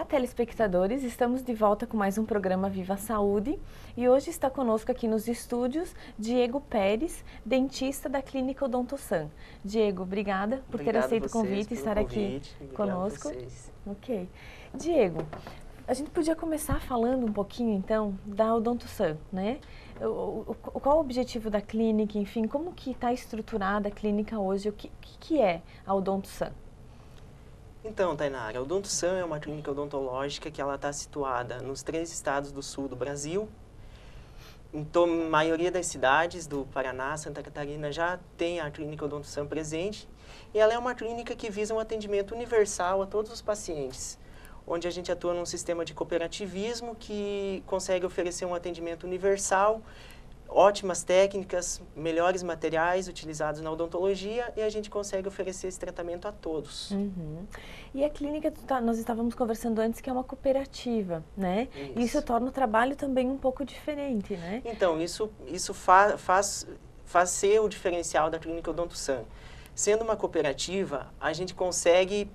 Olá, telespectadores! Estamos de volta com mais um programa Viva Saúde e hoje está conosco aqui nos estúdios Diego Pérez, dentista da Clínica Odontosan. Diego, obrigada por ter aceito o convite e estar aqui conosco. Ok. Diego, a gente podia começar falando um pouquinho então da Odontosan, né? Qual o objetivo da clínica, enfim, como que está estruturada a clínica hoje, o que é a Odontosan? Então, Tainara, a Odontosan é uma clínica odontológica que ela está situada nos 3 estados do sul do Brasil. Então, a maioria das cidades do Paraná, Santa Catarina, já tem a clínica Odontosan presente. E ela é uma clínica que visa um atendimento universal a todos os pacientes, onde a gente atua num sistema de cooperativismo que consegue oferecer um atendimento universal, ótimas técnicas, melhores materiais utilizados na odontologia e a gente consegue oferecer esse tratamento a todos. Uhum. E a clínica, nós estávamos conversando antes, que é uma cooperativa, né? Isso torna o trabalho também um pouco diferente, né? Então, isso faz ser o diferencial da clínica Odontosan. Sendo uma cooperativa, a gente consegue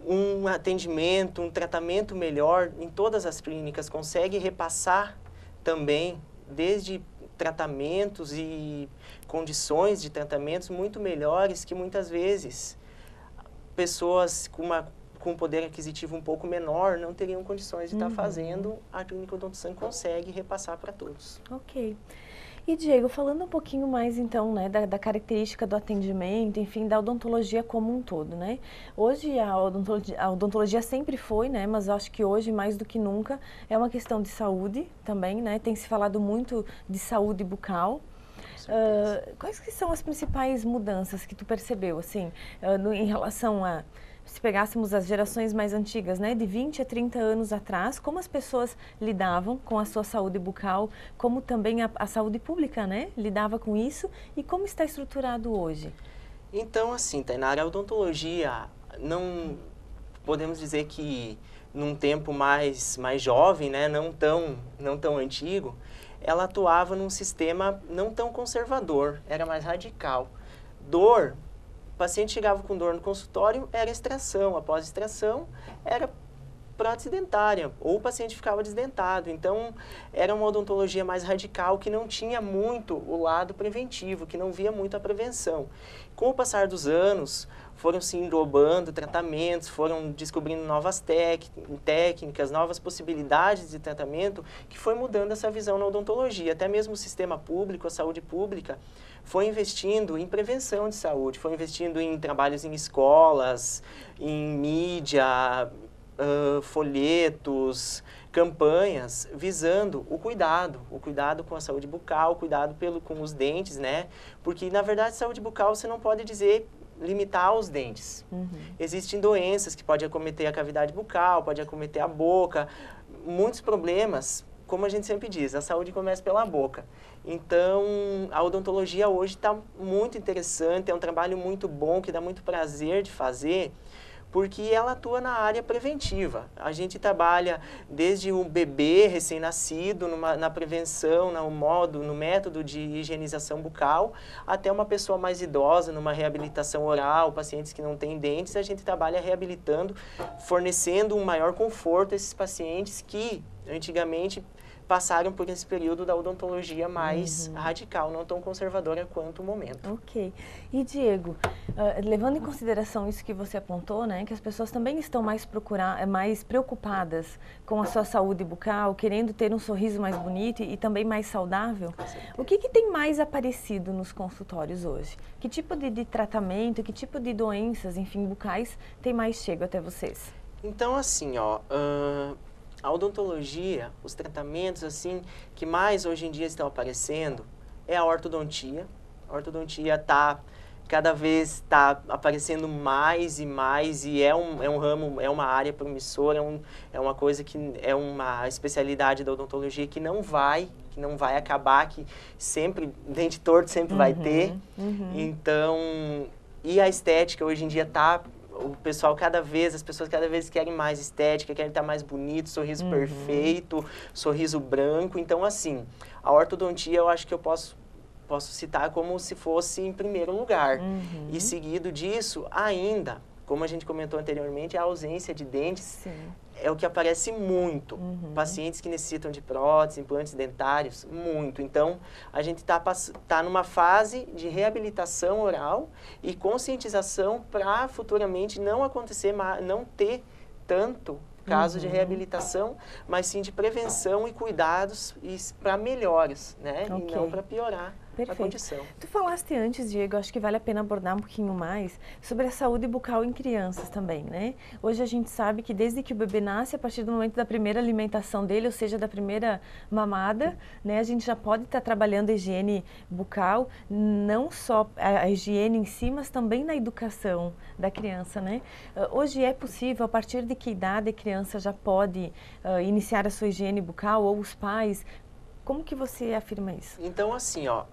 um atendimento, um tratamento melhor em todas as clínicas, consegue repassar também desde tratamentos e condições de tratamentos muito melhores que muitas vezes pessoas com poder aquisitivo um pouco menor não teriam condições de estar fazendo. A clínica Odontosan consegue repassar para todos. Ok. E Diego, falando um pouquinho mais então, né, da característica do atendimento, enfim, da odontologia como um todo, né? Hoje a odontologia sempre foi, né, mas eu acho que hoje mais do que nunca é uma questão de saúde também, né? Tem se falado muito de saúde bucal. Quais que são as principais mudanças que tu percebeu, assim, em relação a, se pegássemos as gerações mais antigas, né, de 20 a 30 anos atrás, como as pessoas lidavam com a sua saúde bucal, como também a saúde pública, né, lidava com isso e como está estruturado hoje? Então, assim, Tainara, a odontologia, não podemos dizer que num tempo mais jovem, né, não tão antigo, ela atuava num sistema não tão conservador, era mais radical. Dor, o paciente chegava com dor no consultório, era extração, após extração era prótese dentária, ou o paciente ficava desdentado. Então, era uma odontologia mais radical, que não tinha muito o lado preventivo, que não via muito a prevenção. Com o passar dos anos, foram se englobando tratamentos, foram descobrindo novas técnicas, novas possibilidades de tratamento, que foi mudando essa visão na odontologia. Até mesmo o sistema público, a saúde pública, foi investindo em prevenção de saúde, foi investindo em trabalhos em escolas, em mídia, folhetos, campanhas visando o cuidado com a saúde bucal, o cuidado com os dentes, né? Porque, na verdade, saúde bucal você não pode dizer limitar aos dentes. Existem doenças que podem acometer a cavidade bucal, pode acometer a boca, muitos problemas, como a gente sempre diz, a saúde começa pela boca. Então, a odontologia hoje está muito interessante, é um trabalho muito bom, que dá muito prazer de fazer, porque ela atua na área preventiva. A gente trabalha desde o bebê recém-nascido, na prevenção, no método de higienização bucal, até uma pessoa mais idosa, numa reabilitação oral, pacientes que não têm dentes, a gente trabalha reabilitando, fornecendo um maior conforto a esses pacientes que, antigamente, passaram por esse período da odontologia mais radical, não tão conservadora quanto o momento. Ok. E Diego, levando em consideração isso que você apontou, né, que as pessoas também estão mais preocupadas com a sua saúde bucal, querendo ter um sorriso mais bonito e também mais saudável, o que tem mais aparecido nos consultórios hoje? Que tipo de tratamento, que tipo de doenças, enfim, bucais, tem mais chego até vocês? Então, assim, ó, a odontologia, os tratamentos assim que mais hoje em dia estão aparecendo é a ortodontia. A ortodontia cada vez está aparecendo mais e mais e é um ramo, é uma área promissora, é uma coisa que é uma especialidade da odontologia que não vai acabar, que sempre, dente torto sempre vai ter. Então, e a estética hoje em dia está... as pessoas cada vez querem mais estética, querem estar mais bonito, sorriso perfeito, sorriso branco. Então, assim, a ortodontia eu acho que eu posso citar como se fosse em primeiro lugar. E seguido disso, ainda, como a gente comentou anteriormente, a ausência de dentes Sim. é o que aparece muito. Pacientes que necessitam de próteses, implantes dentários, muito. Então, a gente tá numa fase de reabilitação oral e conscientização para futuramente não acontecer, não ter tanto caso de reabilitação, mas sim de prevenção e cuidados para melhoras, né? E não para piorar a condição. Tu falaste antes, Diego, acho que vale a pena abordar um pouquinho mais sobre a saúde bucal em crianças também, né? Hoje a gente sabe que desde que o bebê nasce, a partir do momento da primeira alimentação dele, ou seja, da primeira mamada, né, a gente já pode estar trabalhando a higiene bucal, não só a higiene em si, mas também na educação da criança, né? Hoje é possível, a partir de que idade a criança já pode iniciar a sua higiene bucal, ou os pais? Como que você afirma isso? Então, assim, ó,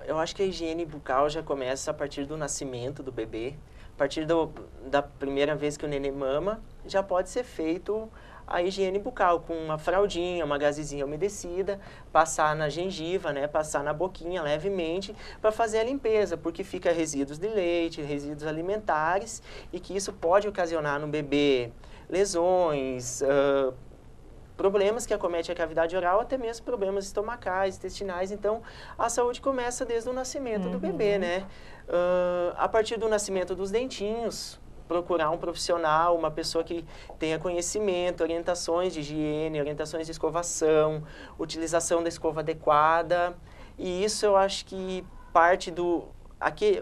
eu acho que a higiene bucal já começa a partir do nascimento do bebê. A partir da primeira vez que o neném mama, já pode ser feito a higiene bucal com uma fraldinha, uma gazezinha umedecida, passar na gengiva, né, passar na boquinha levemente para fazer a limpeza, porque fica resíduos de leite, resíduos alimentares e que isso pode ocasionar no bebê lesões, problemas que acometem a cavidade oral, até mesmo problemas estomacais, intestinais. Então, a saúde começa desde o nascimento do bebê, né? A partir do nascimento dos dentinhos, procurar um profissional, uma pessoa que tenha conhecimento, orientações de higiene, orientações de escovação, utilização da escova adequada. E isso eu acho que parte do...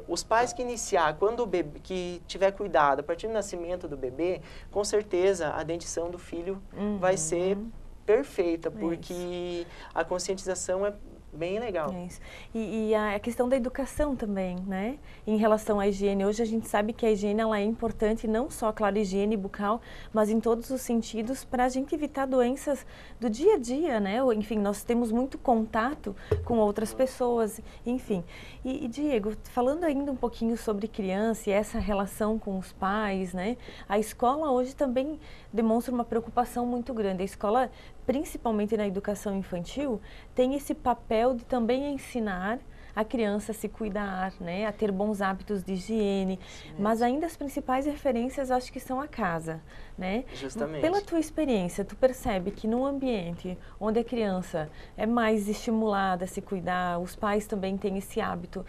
os pais que iniciar, quando o bebê, que tiver cuidado, a partir do nascimento do bebê, com certeza a dentição do filho vai ser perfeita, porque a conscientização é bem legal. É isso. E a questão da educação também, né? Em relação à higiene, hoje a gente sabe que a higiene ela é importante, não só, claro, higiene bucal, mas em todos os sentidos, para a gente evitar doenças do dia a dia, né? Enfim, nós temos muito contato com outras pessoas, enfim. E Diego, falando ainda um pouquinho sobre criança e essa relação com os pais, né? A escola hoje também demonstra uma preocupação muito grande. A escola, principalmente na educação infantil, tem esse papel de também ensinar a criança a se cuidar, né, a ter bons hábitos de higiene, mas ainda as principais referências acho que são a casa, né? Justamente. Pela tua experiência, tu percebe que num ambiente onde a criança é mais estimulada a se cuidar, os pais também têm esse hábito,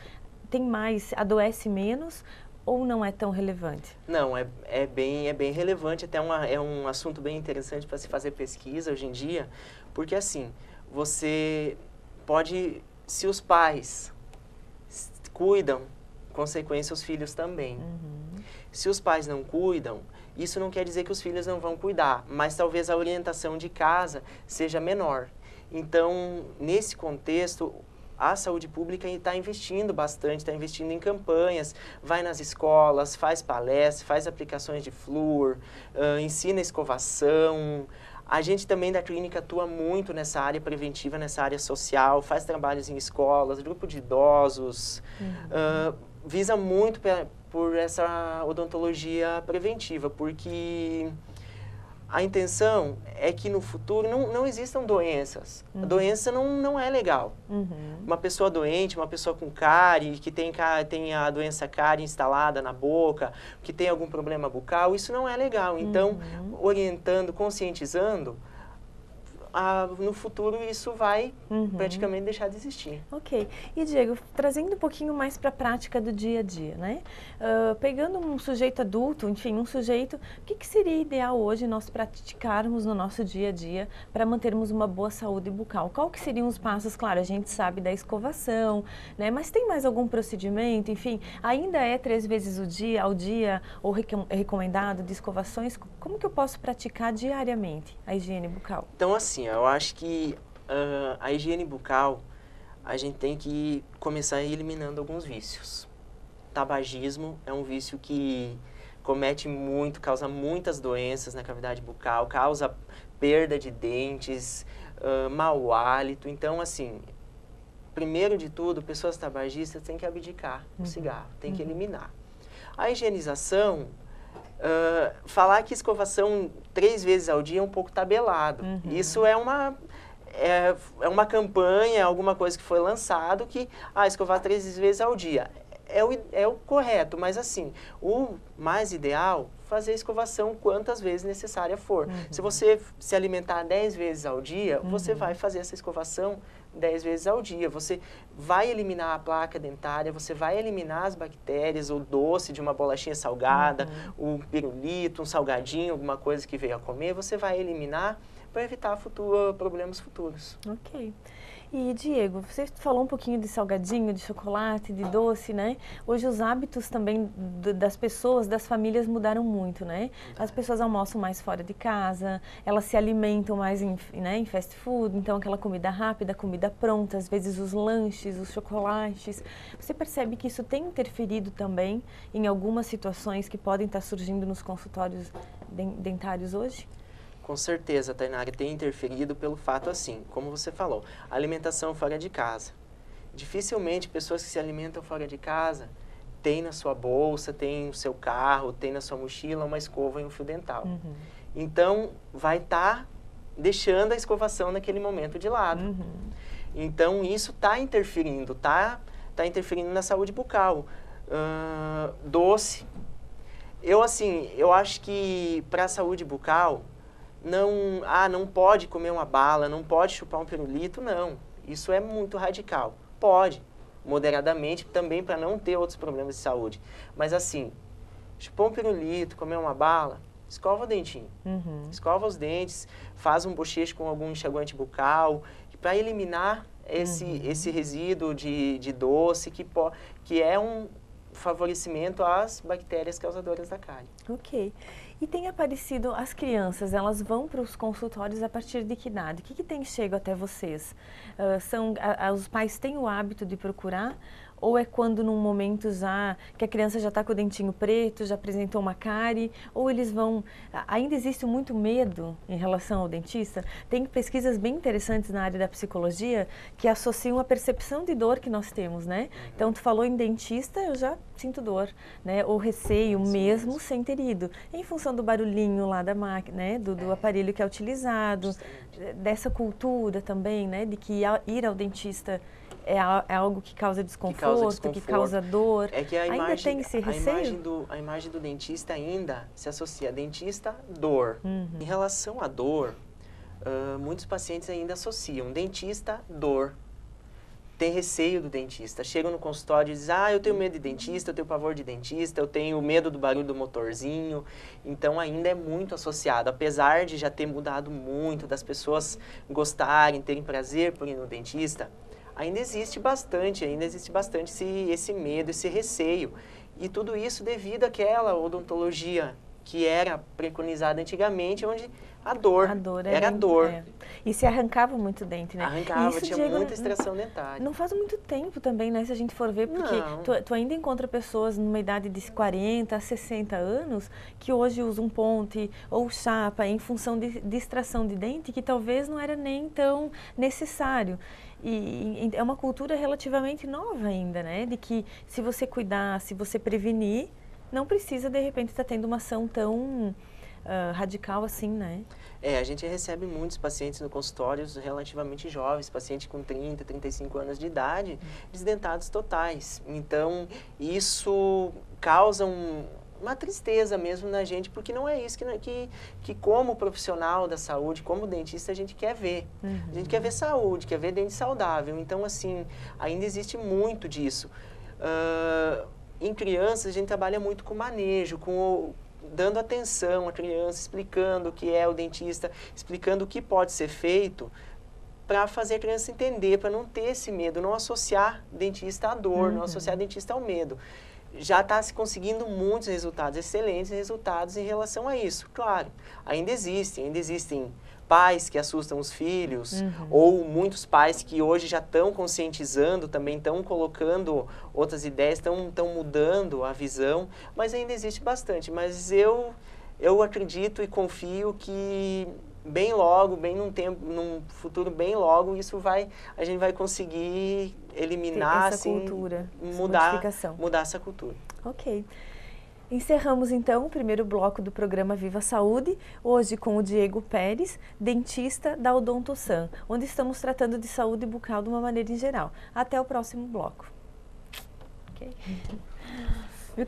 adoece menos, ou não é tão relevante? Não, é bem relevante, até é um assunto bem interessante para se fazer pesquisa hoje em dia, porque assim, você pode, se os pais cuidam, consequência os filhos também. Se os pais não cuidam, isso não quer dizer que os filhos não vão cuidar, mas talvez a orientação de casa seja menor. Então, nesse contexto, a saúde pública está investindo bastante, está investindo em campanhas, vai nas escolas, faz palestras, faz aplicações de flúor, ensina escovação. A gente também da clínica atua muito nessa área preventiva, nessa área social, faz trabalhos em escolas, grupo de idosos, visa muito por essa odontologia preventiva, porque a intenção é que no futuro não existam doenças. A doença não é legal. Uma pessoa doente, uma pessoa com cárie, que tem a doença cárie instalada na boca, que tem algum problema bucal, isso não é legal. Então, orientando, conscientizando, no futuro isso vai praticamente deixar de existir. Ok. E Diego, trazendo um pouquinho mais para a prática do dia a dia, né? Pegando um sujeito adulto, enfim, um sujeito, o que seria ideal hoje nós praticarmos no nosso dia a dia para mantermos uma boa saúde bucal? Qual que seriam os passos? Claro, a gente sabe da escovação, né? Mas tem mais algum procedimento? Enfim, ainda é 3 vezes ao dia, ou recomendado de escovações? Como que eu posso praticar diariamente a higiene bucal? Então, assim, eu acho que a higiene bucal, a gente tem que começar eliminando alguns vícios. Tabagismo é um vício que comete muito, causa muitas doenças na cavidade bucal, causa perda de dentes, mau hálito. Então, assim, primeiro de tudo, pessoas tabagistas têm que abdicar do cigarro, têm que eliminar. A higienização, falar que escovação 3 vezes ao dia é um pouco tabelado. Isso é uma campanha, alguma coisa que foi lançado que escovar 3 vezes ao dia. é o correto, mas assim, o mais ideal, fazer a escovação quantas vezes necessária for. Se você se alimentar 10 vezes ao dia, você vai fazer essa escovação 10 vezes ao dia. Você vai eliminar a placa dentária, você vai eliminar as bactérias, o doce de uma bolachinha salgada, um pirulito, um salgadinho, alguma coisa que veio a comer, você vai eliminar para evitar problemas futuros. Ok. E, Diego, você falou um pouquinho de salgadinho, de chocolate, de doce, né? Hoje os hábitos também das pessoas, das famílias mudaram muito, né? As pessoas almoçam mais fora de casa, elas se alimentam mais em fast food, então aquela comida rápida, comida pronta, às vezes os lanches, os chocolates. Você percebe que isso tem interferido também em algumas situações que podem estar surgindo nos consultórios dentários hoje? Com certeza, Tainara, tem interferido pelo fato assim, como você falou, alimentação fora de casa. Dificilmente pessoas que se alimentam fora de casa têm na sua bolsa, têm no seu carro, têm na sua mochila uma escova e um fio dental. Então, vai estar deixando a escovação naquele momento de lado. Então, isso está interferindo, tá interferindo na saúde bucal. Doce. Eu acho que para a saúde bucal, não pode comer uma bala, não pode chupar um pirulito, não. Isso é muito radical. Pode, moderadamente, também para não ter outros problemas de saúde. Mas assim, chupar um pirulito, comer uma bala, escova o dentinho. Escova os dentes, faz um bochecho com algum enxaguante bucal, para eliminar esse resíduo de doce, que é um favorecimento às bactérias causadoras da cárie. Ok. E tem aparecido, as crianças, elas vão para os consultórios a partir de que idade? O que tem chegado até vocês? Os pais têm o hábito de procurar? Ou é quando num momento que a criança já está com o dentinho preto, já apresentou uma cárie? Ou eles vão... Ainda existe muito medo em relação ao dentista? Tem pesquisas bem interessantes na área da psicologia que associam a percepção de dor que nós temos, né? Então, tu falou em dentista, eu já sinto dor, né? Ou receio mesmo sem ter ido. Em função do barulhinho lá da máquina, né? Do aparelho que é utilizado, dessa cultura também, né? De que ir ao dentista é algo que causa desconforto, que causa dor. É que ainda tem esse receio? A imagem do dentista ainda se associa a dentista, dor. Em relação à dor, muitos pacientes ainda associam dentista, dor. Tem receio do dentista. Chegam no consultório e dizem, eu tenho medo de dentista, eu tenho pavor de dentista, eu tenho medo do barulho do motorzinho. Então, ainda é muito associado. Apesar de já ter mudado muito, das pessoas gostarem, terem prazer por ir no dentista, ainda existe bastante esse medo, esse receio. E tudo isso devido àquela odontologia que era preconizada antigamente, onde a dor era a dor. E se arrancava muito dente, né? Arrancava, tinha muita extração dentária. Não faz muito tempo também, né? Se a gente for ver, porque tu ainda encontra pessoas numa idade de 40 a 60 anos que hoje usam ponte ou chapa em função de extração de dente, que talvez não era nem tão necessário. E é uma cultura relativamente nova ainda, né? De que se você cuidar, se você prevenir, não precisa, de repente, estar tendo uma ação tão radical assim, né? A gente recebe muitos pacientes no consultório relativamente jovens, pacientes com 30, 35 anos de idade, desdentados totais. Então, isso causa uma tristeza mesmo na gente, porque não é isso que como profissional da saúde, como dentista, a gente quer ver. A gente quer ver saúde, quer ver dente saudável. Então, assim, ainda existe muito disso. Em crianças, a gente trabalha muito com manejo, dando atenção à criança, explicando o que é o dentista, explicando o que pode ser feito para fazer a criança entender, para não ter esse medo, não associar dentista à dor, não associar dentista ao medo. Já está se conseguindo muitos resultados, excelentes resultados em relação a isso. Claro, ainda existem pais que assustam os filhos, ou muitos pais que hoje já estão conscientizando, também estão colocando outras ideias, estão mudando a visão, mas ainda existe bastante. Mas eu acredito e confio que bem logo, num futuro bem logo, a gente vai conseguir eliminar, essa cultura, mudar essa cultura. Ok. Encerramos então o primeiro bloco do programa Viva Saúde, hoje com o Diego Pérez, dentista da Odontosan, onde estamos tratando de saúde bucal de uma maneira em geral. Até o próximo bloco. Ok.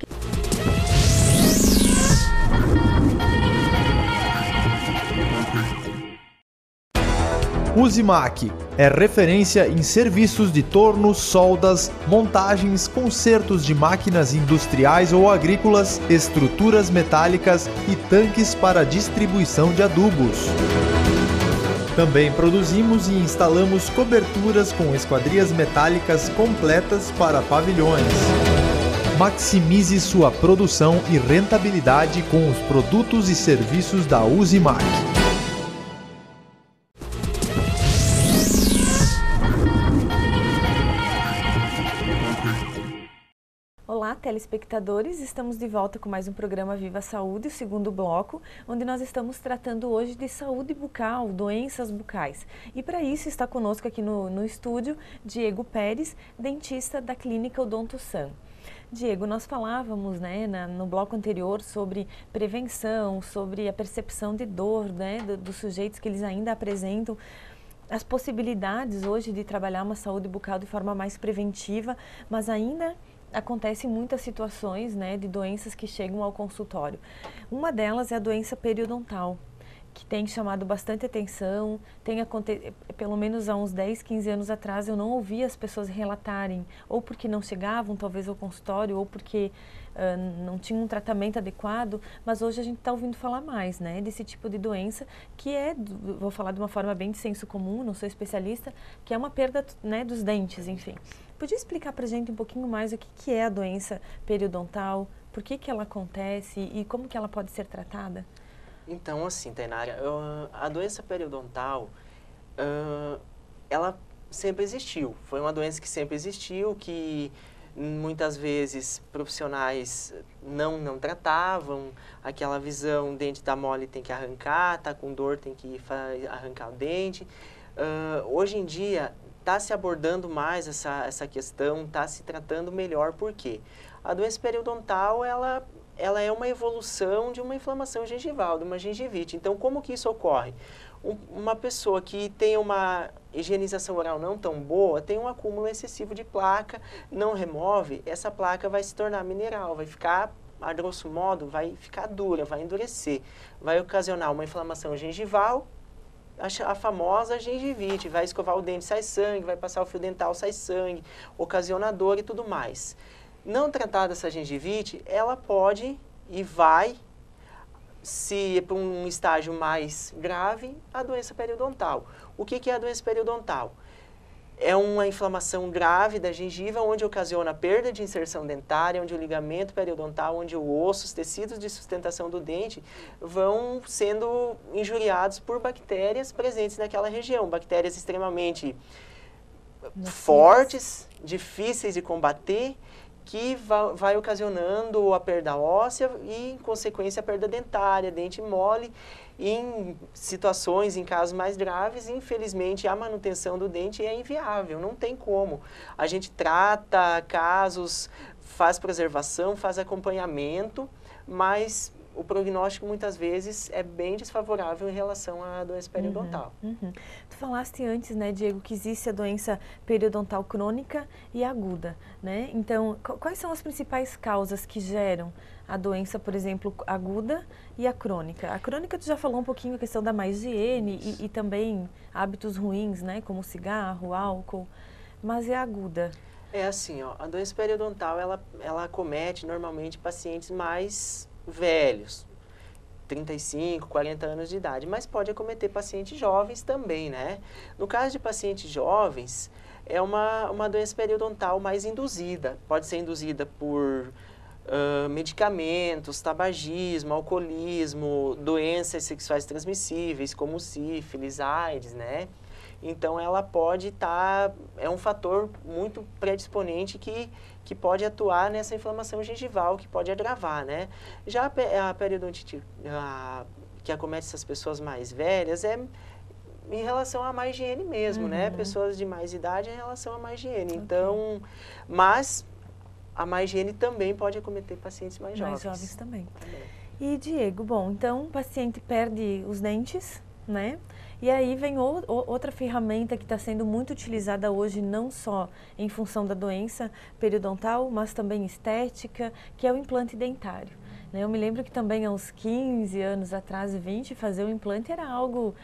Usimac é referência em serviços de tornos, soldas, montagens, consertos de máquinas industriais ou agrícolas, estruturas metálicas e tanques para distribuição de adubos. Também produzimos e instalamos coberturas com esquadrias metálicas completas para pavilhões. Maximize sua produção e rentabilidade com os produtos e serviços da Usimac. Olá, telespectadores! Estamos de volta com mais um programa Viva Saúde, o segundo bloco, onde nós estamos tratando hoje de saúde bucal, doenças bucais. E para isso está conosco aqui no estúdio Diego Pérez, dentista da Clínica OdontoSan. Diego, nós falávamos, né, no bloco anterior sobre prevenção, sobre a percepção de dor, né, dos sujeitos que eles ainda apresentam, as possibilidades hoje de trabalhar uma saúde bucal de forma mais preventiva, mas ainda acontecem muitas situações, né, de doenças que chegam ao consultório. Uma delas é a doença periodontal, que tem chamado bastante atenção, pelo menos há uns 10, 15 anos atrás eu não ouvia as pessoas relatarem, ou porque não chegavam talvez ao consultório, ou porque não tinham um tratamento adequado, mas hoje a gente está ouvindo falar mais, né, desse tipo de doença, que vou falar de uma forma bem de senso comum, não sou especialista, que é uma perda, né, dos dentes, enfim. Podia explicar para a gente um pouquinho mais o que é a doença periodontal, por que ela acontece e como que ela pode ser tratada? Então, assim, Tainara, a doença periodontal, ela sempre existiu. Foi uma doença que sempre existiu, que muitas vezes profissionais não tratavam, aquela visão, dente tá mole tem que arrancar, tá com dor tem que arrancar o dente. Hoje em dia, está se abordando mais essa questão, está se tratando melhor, por quê? A doença periodontal, ela é uma evolução de uma inflamação gengival, de uma gengivite. Então, como que isso ocorre? Uma pessoa que tem uma higienização oral não tão boa, tem um acúmulo excessivo de placa, não remove, essa placa vai se tornar mineral, vai ficar, a grosso modo, vai ficar dura, vai endurecer, vai ocasionar uma inflamação gengival, a famosa gengivite, vai escovar o dente, sai sangue, vai passar o fio dental, sai sangue, ocasiona dor e tudo mais. Não tratada essa gengivite, ela pode e vai, se para um estágio mais grave, a doença periodontal. O que é a doença periodontal? É uma inflamação grave da gengiva, onde ocasiona a perda de inserção dentária, onde o ligamento periodontal, onde o osso, os tecidos de sustentação do dente vão sendo injuriados por bactérias presentes naquela região. Bactérias extremamente fortes, difíceis de combater, que vai ocasionando a perda óssea e, em consequência, a perda dentária, dente mole. Em situações, em casos mais graves, infelizmente, a manutenção do dente é inviável, não tem como. A gente trata casos, faz preservação, faz acompanhamento, mas o prognóstico muitas vezes é bem desfavorável em relação à doença periodontal. Tu falaste antes, né, Diego, que existe a doença periodontal crônica e aguda, né? Então, quais são as principais causas que geram a doença, por exemplo, aguda e a crônica? A crônica tu já falou um pouquinho a questão da má higiene e também hábitos ruins, né, como cigarro, álcool, mas é aguda. É assim, ó, a doença periodontal, ela acomete normalmente pacientes mais velhos, 35, 40 anos de idade, mas pode acometer pacientes jovens também, né? No caso de pacientes jovens, é uma doença periodontal mais induzida, pode ser induzida por medicamentos, tabagismo, alcoolismo, doenças sexuais transmissíveis, como sífilis, AIDS, né? Então, ela pode estar, é um fator muito predisponente que pode atuar nessa inflamação gengival, que pode agravar, né? Já a periodontite que acomete essas pessoas mais velhas é em relação à má higiene mesmo, né? Pessoas de mais idade em relação à má higiene. Okay. Então, mas a má higiene também pode acometer pacientes mais jovens. Mais jovens também. E, Diego, bom, então o paciente perde os dentes, né? E aí vem outra ferramenta que está sendo muito utilizada hoje, não só em função da doença periodontal, mas também estética, que é o implante dentário. Né? Eu me lembro que também há uns 15 anos atrás, 20, fazer o implante era algo,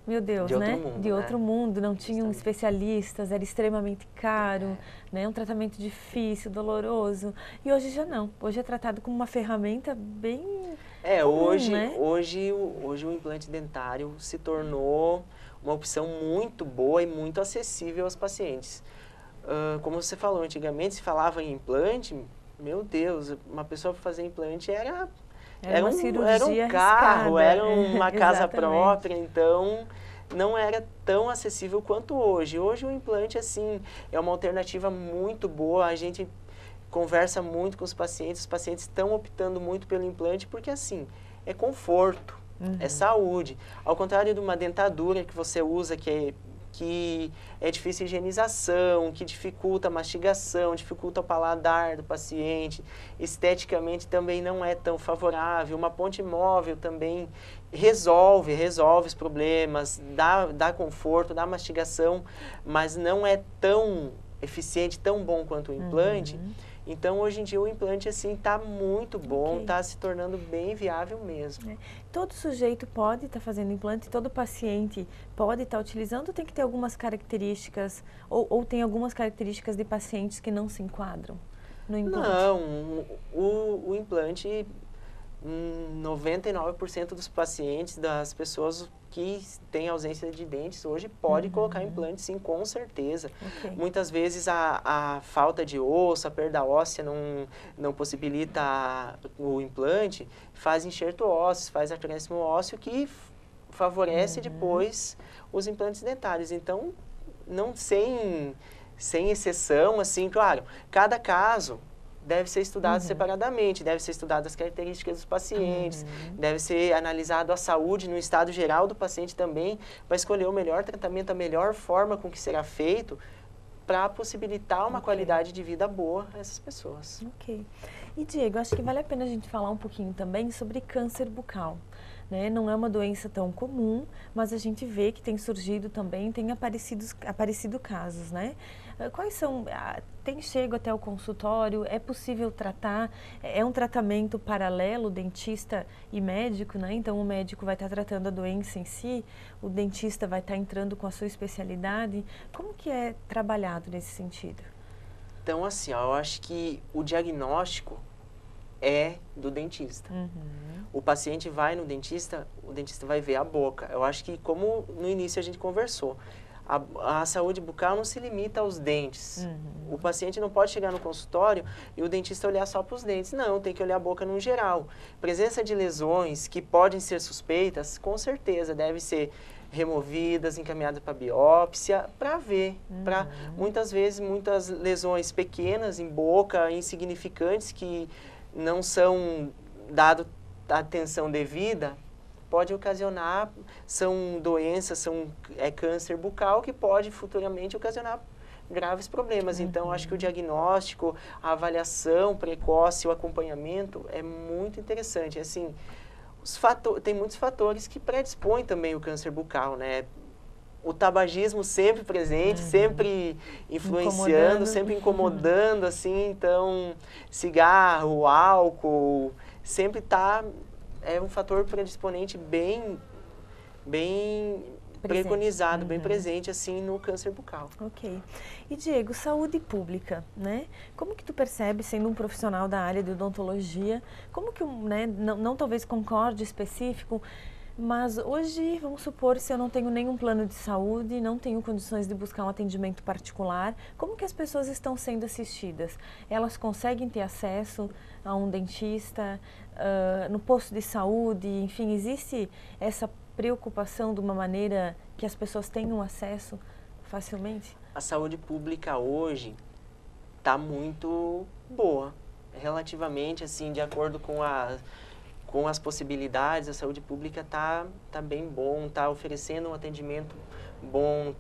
meu Deus, De outro né? mundo, De outro mundo, não tinham Justamente. especialistas, era extremamente caro, né? Um tratamento difícil, doloroso. E hoje já não. Hoje é tratado como uma ferramenta bem comum, né? hoje o implante dentário se tornou uma opção muito boa e muito acessível aos pacientes. Como você falou, antigamente se falava em implante, meu Deus, uma pessoa para fazer implante era uma cirurgia um carro, arriscada. era uma casa Exatamente. própria, então não era tão acessível quanto hoje. Hoje o implante, assim, é uma alternativa muito boa, a gente conversa muito com os pacientes estão optando muito pelo implante porque, assim, é conforto, é saúde. Ao contrário de uma dentadura que você usa, que é difícil a higienização, que dificulta a mastigação, dificulta o paladar do paciente, esteticamente também não é tão favorável. Uma ponte móvel também resolve os problemas, dá conforto, dá mastigação, mas não é tão eficiente, tão bom quanto o implante. Então, hoje em dia, o implante, assim, está muito bom, está se tornando bem viável mesmo. Todo sujeito pode estar fazendo implante, todo paciente pode estar utilizando, ou tem que ter algumas características, ou tem algumas características de pacientes que não se enquadram no implante? Não, o implante, 99% dos pacientes, das pessoas que têm ausência de dentes hoje, pode colocar implante sim, com certeza. Muitas vezes a falta de osso, a perda óssea não possibilita o implante, faz enxerto ósseo, faz acréscimo ósseo que favorece depois os implantes dentários. Então, não sem exceção, assim, claro, cada caso deve ser estudado separadamente, deve ser estudado as características dos pacientes, deve ser analisado a saúde no estado geral do paciente também, para escolher o melhor tratamento, a melhor forma com que será feito, para possibilitar uma qualidade de vida boa a essas pessoas. Ok. E Diego, acho que vale a pena a gente falar um pouquinho também sobre câncer bucal. Né? Não é uma doença tão comum, mas a gente vê que tem surgido também, tem aparecido casos, né? Quais são, tem chego até o consultório, é possível tratar, é um tratamento paralelo, dentista e médico, né? Então o médico vai estar tratando a doença em si, o dentista vai estar entrando com a sua especialidade. Como que é trabalhado nesse sentido? Então, assim, ó, eu acho que o diagnóstico é do dentista. O paciente vai no dentista, o dentista vai ver a boca. Eu acho que, como no início a gente conversou, a saúde bucal não se limita aos dentes. O paciente não pode chegar no consultório e o dentista olhar só para os dentes. Não, tem que olhar a boca no geral. Presença de lesões que podem ser suspeitas, com certeza, deve ser removidas, encaminhadas para biópsia, para ver. Muitas vezes, muitas lesões pequenas em boca, insignificantes, que não são dado a atenção devida, pode ocasionar, são doenças, é câncer bucal que pode futuramente ocasionar graves problemas. Então, acho que o diagnóstico, a avaliação precoce, o acompanhamento é muito interessante. Assim, tem muitos fatores que predispõem também o câncer bucal, né? O tabagismo sempre presente, sempre influenciando, sempre incomodando, assim, então, cigarro, álcool, sempre é um fator predisponente bem preconizado, bem presente, assim, no câncer bucal. Ok. E, Diego, saúde pública, né? Como que tu percebe, sendo um profissional da área de odontologia, como que, né, não talvez concorde específico, mas hoje, vamos supor, se eu não tenho nenhum plano de saúde, não tenho condições de buscar um atendimento particular, como que as pessoas estão sendo assistidas? Elas conseguem ter acesso a um dentista, no posto de saúde, enfim, existe essa preocupação de uma maneira que as pessoas tenham acesso facilmente? A saúde pública hoje está muito boa, relativamente, assim, de acordo com as possibilidades, a saúde pública está bem bom, está oferecendo um atendimento bom,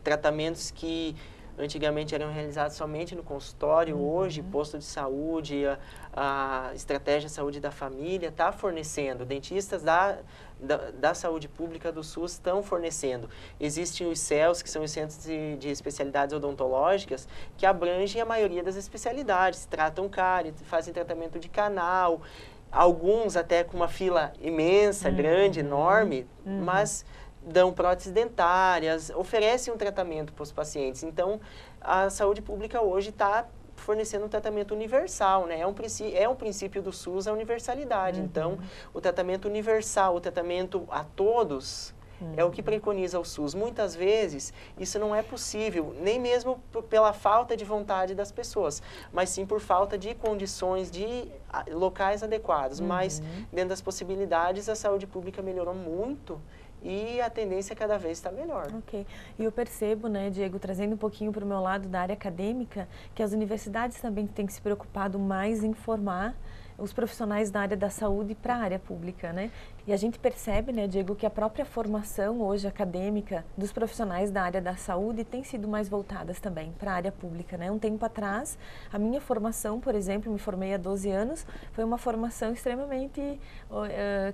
tratamentos que antigamente eram realizados somente no consultório, hoje posto de saúde, a estratégia de saúde da família está fornecendo, dentistas da saúde pública do SUS estão fornecendo. Existem os CELS, que são os Centros de Especialidades Odontológicas, que abrangem a maioria das especialidades, tratam cárie, fazem tratamento de canal, alguns até com uma fila imensa, grande, enorme, mas dão próteses dentárias, oferecem um tratamento para os pacientes. Então, a saúde pública hoje está fornecendo um tratamento universal, né? É um princípio do SUS a universalidade. Então, o tratamento universal, o tratamento a todos, é o que preconiza o SUS. Muitas vezes, isso não é possível, nem mesmo pela falta de vontade das pessoas, mas sim por falta de condições, de locais adequados. Mas, dentro das possibilidades, a saúde pública melhorou muito e a tendência cada vez está melhor. Ok. E eu percebo, né, Diego, trazendo um pouquinho para o meu lado da área acadêmica, que as universidades também têm se preocupado mais em formar os profissionais da área da saúde para a área pública, né? E a gente percebe, né, Diego, que a própria formação hoje acadêmica dos profissionais da área da saúde tem sido mais voltadas também para a área pública, né? Um tempo atrás, a minha formação, por exemplo, me formei há 12 anos, foi uma formação extremamente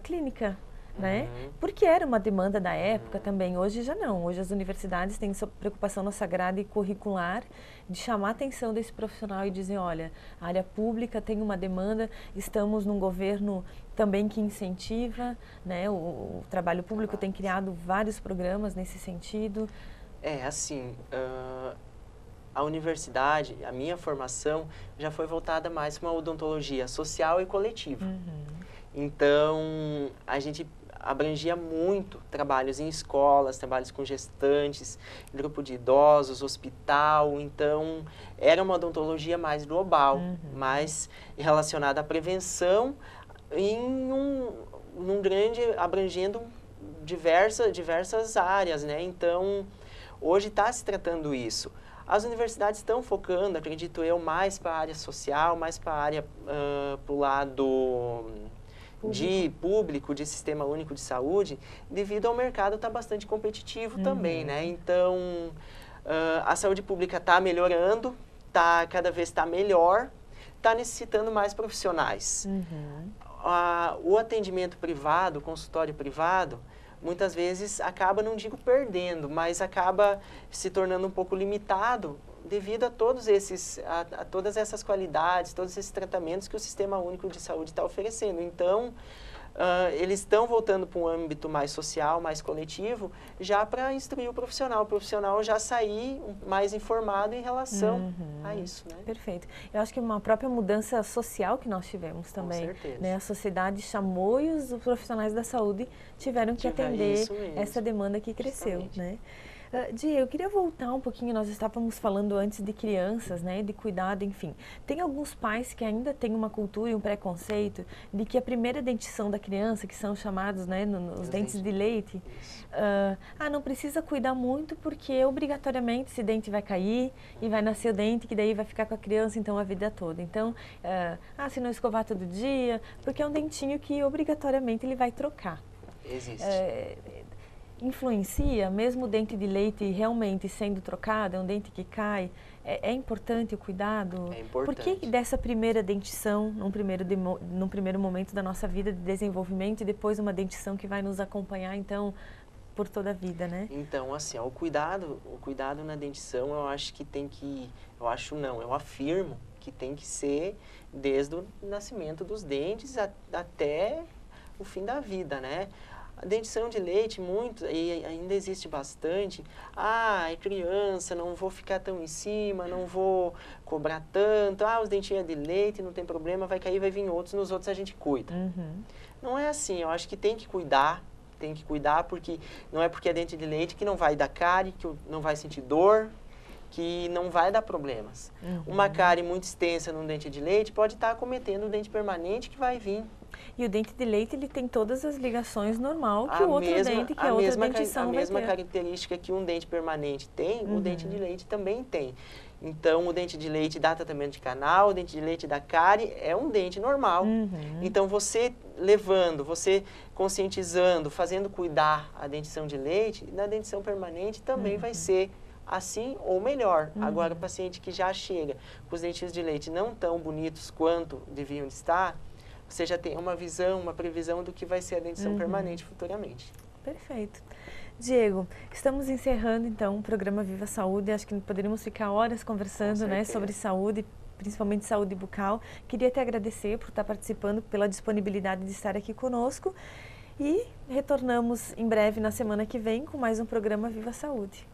clínica, né? Porque era uma demanda da época também, hoje já não. Hoje as universidades têm sua preocupação na grade curricular de chamar a atenção desse profissional e dizer, olha, a área pública tem uma demanda, estamos num governo também que incentiva, né? O trabalho público tem criado vários programas nesse sentido. Assim, a universidade, a minha formação já foi voltada mais para uma odontologia social e coletiva. Então, a gente abrangia muito trabalhos em escolas, trabalhos com gestantes, grupo de idosos, hospital. Então, era uma odontologia mais global, mais relacionada à prevenção, num grande, abrangendo diversas áreas, né? Então, hoje está se tratando isso. As universidades estão focando, acredito eu, mais para a área social, mais para a área, para o lado público, de sistema único de saúde, devido ao mercado estar bastante competitivo também, né? Então, a saúde pública está melhorando, cada vez está melhor, está necessitando mais profissionais. O atendimento privado, o consultório privado, muitas vezes acaba, não digo perdendo, mas acaba se tornando um pouco limitado devido a todas essas qualidades, todos esses tratamentos que o Sistema Único de Saúde está oferecendo. Então, eles estão voltando para um âmbito mais social, mais coletivo, já para instruir o profissional já sair mais informado em relação a isso, né? Perfeito. Eu acho que uma própria mudança social que nós tivemos também. Com certeza. Né? A sociedade chamou e os profissionais da saúde tiveram que atender essa demanda que cresceu, né? Diego, eu queria voltar um pouquinho, nós estávamos falando antes de crianças, né, de cuidado, enfim. Tem alguns pais que ainda têm uma cultura e um preconceito de que a primeira dentição da criança, que são chamados, né, os dentes de leite, não precisa cuidar muito porque obrigatoriamente esse dente vai cair e vai nascer o dente que daí vai ficar com a criança então a vida toda. Então, se não escovar todo dia, porque é um dentinho que obrigatoriamente ele vai trocar. Existe. Influencia, mesmo o dente de leite realmente sendo trocado, é um dente que cai, é importante o cuidado? É importante. Por que dessa primeira dentição, num primeiro momento da nossa vida de desenvolvimento e depois uma dentição que vai nos acompanhar, então, por toda a vida, né? Então, assim, o cuidado na dentição, eu acho que tem que, eu afirmo que tem que ser desde o nascimento dos dentes até o fim da vida, né? A dentição de leite, e ainda existe bastante, é criança, não vou ficar tão em cima, não vou cobrar tanto, os dentinhos de leite, não tem problema, vai cair, vai vir outros, nos outros a gente cuida. Não é assim, eu acho que tem que cuidar, porque não é porque é dente de leite que não vai dar cárie, que não vai sentir dor, que não vai dar problemas. Uma cárie muito extensa num dente de leite pode estar acometendo o dente permanente que vai vir. E o dente de leite, ele tem todas as ligações normal que o outro dente, que a outra dentição vai ter. A mesma característica que um dente permanente tem, o dente de leite também tem. Então, o dente de leite dá tratamento de canal, o dente de leite da cárie é um dente normal. Então, você levando, você conscientizando, fazendo cuidar a dentição de leite, na dentição permanente também vai ser assim ou melhor. Agora, o paciente que já chega com os dentinhos de leite não tão bonitos quanto deviam estar, você já tem uma visão, uma previsão do que vai ser a dentição permanente futuramente. Perfeito. Diego, estamos encerrando então o programa Viva Saúde. Acho que poderíamos ficar horas conversando, né, sobre saúde, principalmente saúde bucal. Queria te agradecer por estar participando, pela disponibilidade de estar aqui conosco. E retornamos em breve, na semana que vem, com mais um programa Viva Saúde.